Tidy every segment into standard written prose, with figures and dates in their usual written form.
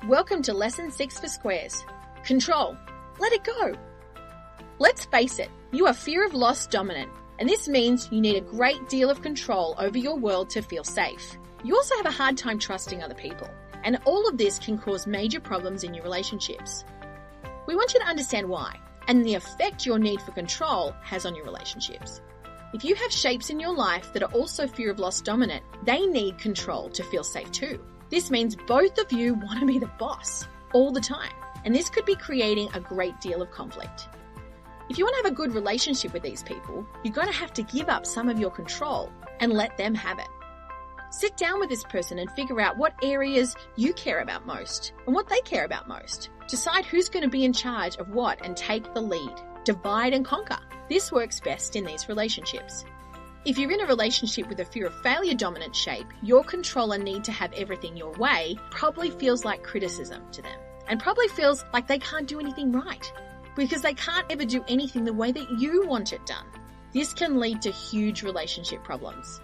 Welcome to Lesson 6 for Squares. Control. Let it go. Let's face it, you are fear of loss dominant, and this means you need a great deal of control over your world to feel safe. You also have a hard time trusting other people, and all of this can cause major problems in your relationships. We want you to understand why, and the effect your need for control has on your relationships. If you have shapes in your life that are also fear of loss dominant, they need control to feel safe too. This means both of you want to be the boss all the time, and this could be creating a great deal of conflict. If you want to have a good relationship with these people, you're going to have to give up some of your control and let them have it. Sit down with this person and figure out what areas you care about most and what they care about most. Decide who's going to be in charge of what and take the lead. Divide and conquer. This works best in these relationships. If you're in a relationship with a fear of failure dominant shape, your control and need to have everything your way probably feels like criticism to them, and probably feels like they can't do anything right because they can't ever do anything the way that you want it done. This can lead to huge relationship problems.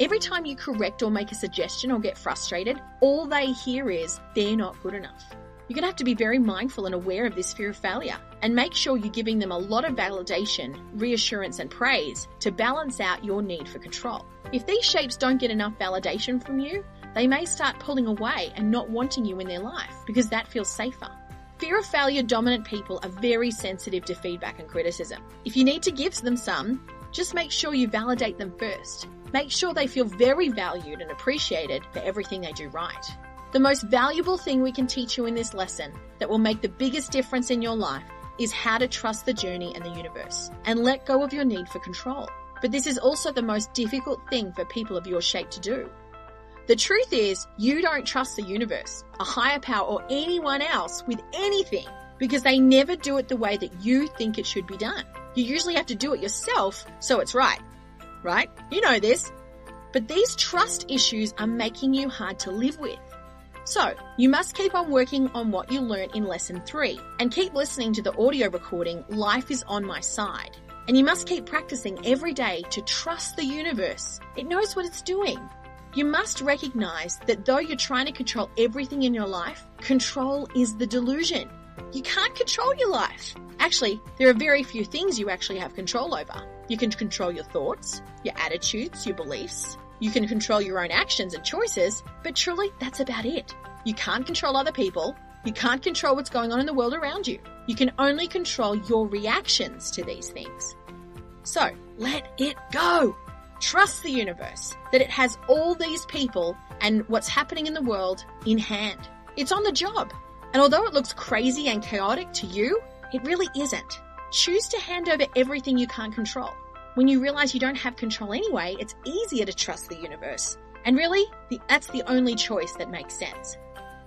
Every time you correct or make a suggestion or get frustrated, all they hear is, they're not good enough. You're going to have to be very mindful and aware of this fear of failure and make sure you're giving them a lot of validation, reassurance and praise to balance out your need for control. If these shapes don't get enough validation from you, they may start pulling away and not wanting you in their life because that feels safer. Fear of failure dominant people are very sensitive to feedback and criticism. If you need to give them some, just make sure you validate them first. Make sure they feel very valued and appreciated for everything they do right. The most valuable thing we can teach you in this lesson that will make the biggest difference in your life is how to trust the journey and the universe and let go of your need for control. But this is also the most difficult thing for people of your shape to do. The truth is, you don't trust the universe, a higher power, or anyone else with anything because they never do it the way that you think it should be done. You usually have to do it yourself so it's right? You know this. But these trust issues are making you hard to live with. So, you must keep on working on what you learned in Lesson 3 and keep listening to the audio recording, Life is on My Side. And you must keep practicing every day to trust the universe. It knows what it's doing. You must recognize that though you're trying to control everything in your life, control is the delusion. You can't control your life. Actually, there are very few things you actually have control over. You can control your thoughts, your attitudes, your beliefs. You can control your own actions and choices, but truly, that's about it. You can't control other people. You can't control what's going on in the world around you. You can only control your reactions to these things. So, let it go. Trust the universe that it has all these people and what's happening in the world in hand. It's on the job. And although it looks crazy and chaotic to you, it really isn't. Choose to hand over everything you can't control. When you realize you don't have control anyway, it's easier to trust the universe. And really, that's the only choice that makes sense.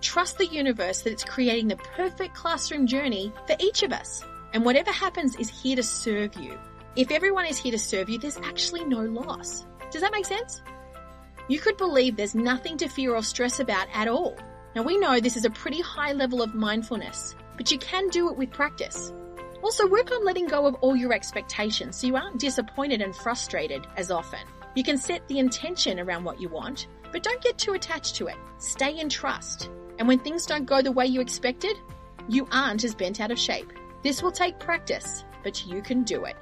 Trust the universe that it's creating the perfect classroom journey for each of us. And whatever happens is here to serve you. If everyone is here to serve you, there's actually no loss. Does that make sense? You could believe there's nothing to fear or stress about at all. Now we know this is a pretty high level of mindfulness, but you can do it with practice. Also, work on letting go of all your expectations so you aren't disappointed and frustrated as often. You can set the intention around what you want, but don't get too attached to it. Stay in trust. And when things don't go the way you expected, you aren't as bent out of shape. This will take practice, but you can do it.